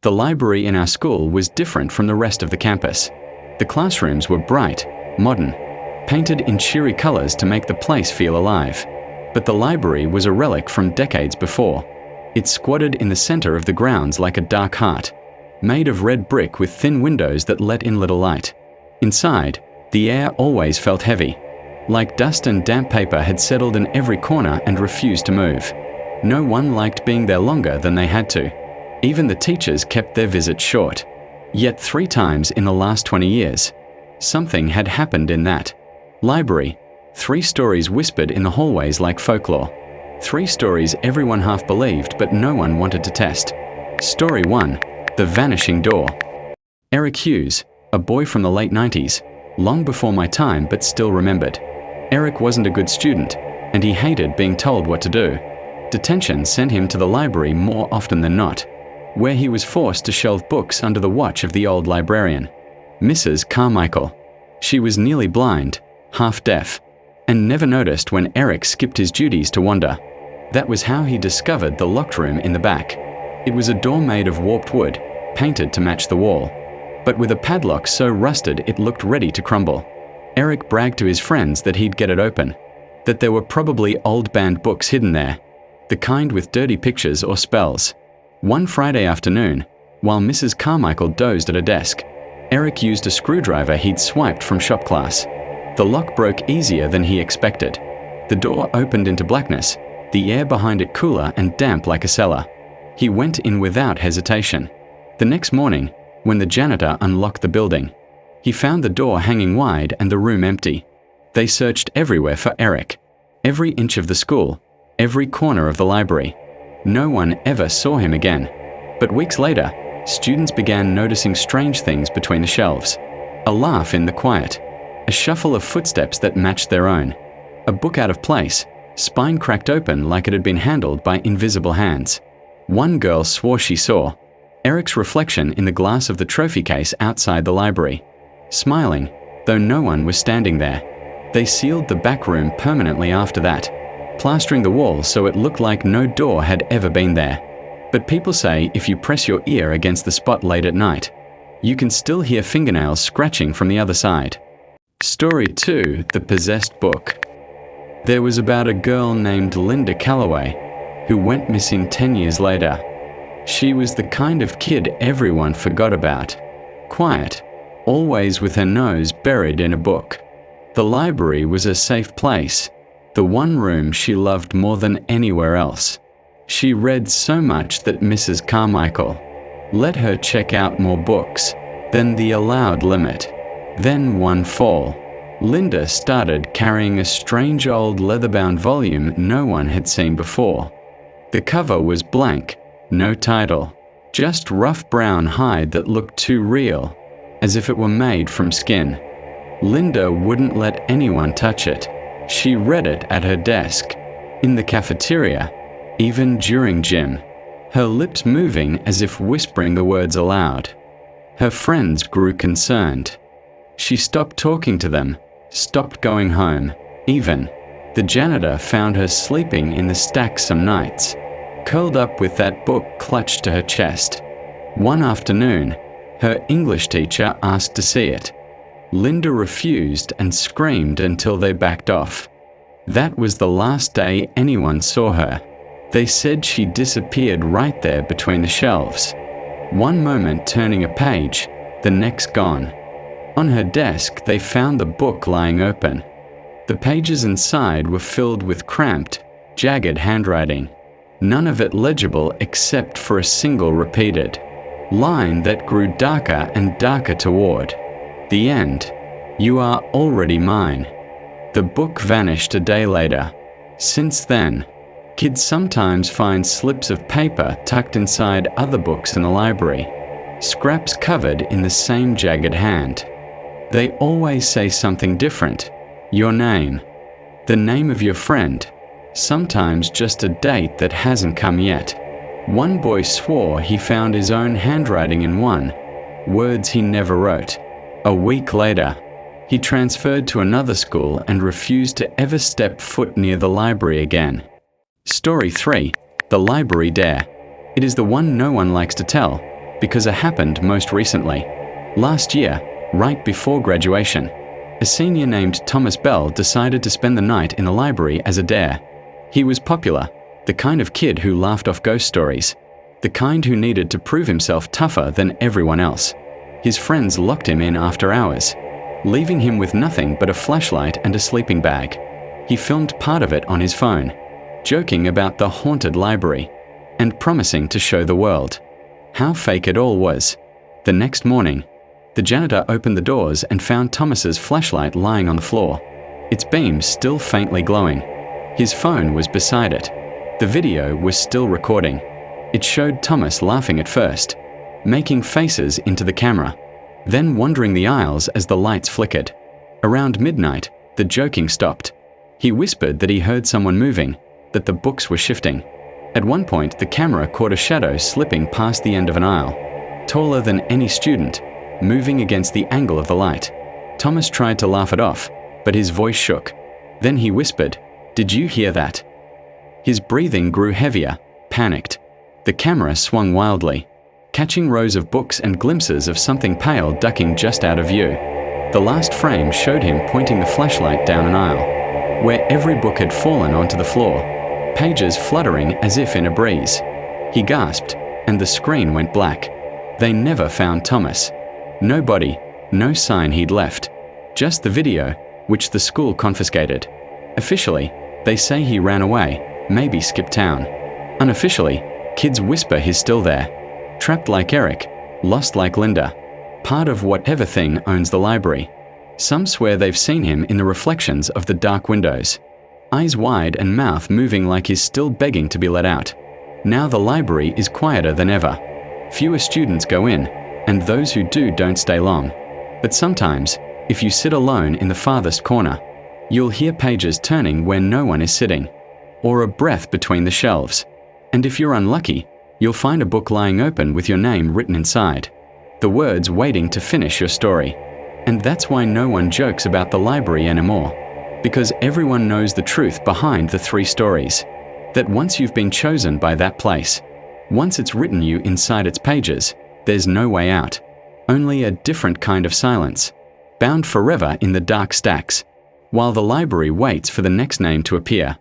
The library in our school was different from the rest of the campus. The classrooms were bright, modern, painted in cheery colors to make the place feel alive. But the library was a relic from decades before. It squatted in the center of the grounds like a dark heart, made of red brick with thin windows that let in little light. Inside, the air always felt heavy, like dust and damp paper had settled in every corner and refused to move. No one liked being there longer than they had to. Even the teachers kept their visits short. Yet 3 times in the last 20 years, something had happened in that library. 3 stories whispered in the hallways like folklore. 3 stories everyone half believed but no one wanted to test. Story 1. The Vanishing Door. Eric Hughes, a boy from the late 90s, long before my time but still remembered. Eric wasn't a good student, and he hated being told what to do. Detention sent him to the library more often than not, where he was forced to shelve books under the watch of the old librarian, Mrs. Carmichael. She was nearly blind, half deaf, and never noticed when Eric skipped his duties to wander. That was how he discovered the locked room in the back. It was a door made of warped wood, painted to match the wall, but with a padlock so rusted it looked ready to crumble. Eric bragged to his friends that he'd get it open, that there were probably old banned books hidden there, the kind with dirty pictures or spells. One Friday afternoon, while Mrs. Carmichael dozed at a desk, Eric used a screwdriver he'd swiped from shop class. The lock broke easier than he expected. The door opened into blackness, the air behind it cooler and damp like a cellar. He went in without hesitation. The next morning, when the janitor unlocked the building, he found the door hanging wide and the room empty. They searched everywhere for Eric. Every inch of the school, every corner of the library. No one ever saw him again. But weeks later, students began noticing strange things between the shelves. A laugh in the quiet, a shuffle of footsteps that matched their own, a book out of place, spine cracked open like it had been handled by invisible hands. One girl swore she saw Eric's reflection in the glass of the trophy case outside the library, smiling, though no one was standing there. They sealed the back room permanently after that, plastering the walls so it looked like no door had ever been there. But people say if you press your ear against the spot late at night, you can still hear fingernails scratching from the other side. Story 2. The Possessed Book. There was about a girl named Linda Calloway who went missing 10 years later. She was the kind of kid everyone forgot about. Quiet, always with her nose buried in a book. The library was a safe place, the one room she loved more than anywhere else. She read so much that Mrs. Carmichael let her check out more books than the allowed limit. Then one fall, Linda started carrying a strange old leather-bound volume no one had seen before. The cover was blank, no title, just rough brown hide that looked too real, as if it were made from skin. Linda wouldn't let anyone touch it. She read it at her desk, in the cafeteria, even during gym, her lips moving as if whispering the words aloud. Her friends grew concerned. She stopped talking to them, stopped going home, even. The janitor found her sleeping in the stacks some nights, curled up with that book clutched to her chest. One afternoon, her English teacher asked to see it. Linda refused and screamed until they backed off. That was the last day anyone saw her. They said she disappeared right there between the shelves. One moment turning a page, the next gone. On her desk, they found the book lying open. The pages inside were filled with cramped, jagged handwriting. None of it legible except for a single repeated line that grew darker and darker toward the end. You are already mine. The book vanished a day later. Since then, kids sometimes find slips of paper tucked inside other books in the library, scraps covered in the same jagged hand. They always say something different. Your name, the name of your friend, sometimes just a date that hasn't come yet. One boy swore he found his own handwriting in one, words he never wrote. A week later, he transferred to another school and refused to ever step foot near the library again. Story 3. The Library Dare. It is the one no one likes to tell, because it happened most recently. Last year, right before graduation, a senior named Thomas Bell decided to spend the night in the library as a dare. He was popular, the kind of kid who laughed off ghost stories, the kind who needed to prove himself tougher than everyone else. His friends locked him in after hours, leaving him with nothing but a flashlight and a sleeping bag. He filmed part of it on his phone, joking about the haunted library, and promising to show the world how fake it all was. The next morning, the janitor opened the doors and found Thomas's flashlight lying on the floor, its beam still faintly glowing. His phone was beside it. The video was still recording. It showed Thomas laughing at first, making faces into the camera, then wandering the aisles as the lights flickered. Around midnight, the joking stopped. He whispered that he heard someone moving, that the books were shifting. At one point, the camera caught a shadow slipping past the end of an aisle, taller than any student, moving against the angle of the light. Thomas tried to laugh it off, but his voice shook. Then he whispered, "Did you hear that?" His breathing grew heavier, panicked. The camera swung wildly, catching rows of books and glimpses of something pale ducking just out of view. The last frame showed him pointing the flashlight down an aisle, where every book had fallen onto the floor, pages fluttering as if in a breeze. He gasped, and the screen went black. They never found Thomas. No body, no sign he'd left. Just the video, which the school confiscated. Officially, they say he ran away, maybe skipped town. Unofficially, kids whisper he's still there, trapped like Eric, lost like Linda, part of whatever thing owns the library. Some swear they've seen him in the reflections of the dark windows, eyes wide and mouth moving like he's still begging to be let out. Now the library is quieter than ever. Fewer students go in, and those who do don't stay long. But sometimes, if you sit alone in the farthest corner, you'll hear pages turning where no one is sitting, or a breath between the shelves. And if you're unlucky, you'll find a book lying open with your name written inside, the words waiting to finish your story. And that's why no one jokes about the library anymore, because everyone knows the truth behind the 3 stories. That once you've been chosen by that place, once it's written you inside its pages, there's no way out. Only a different kind of silence, bound forever in the dark stacks, while the library waits for the next name to appear.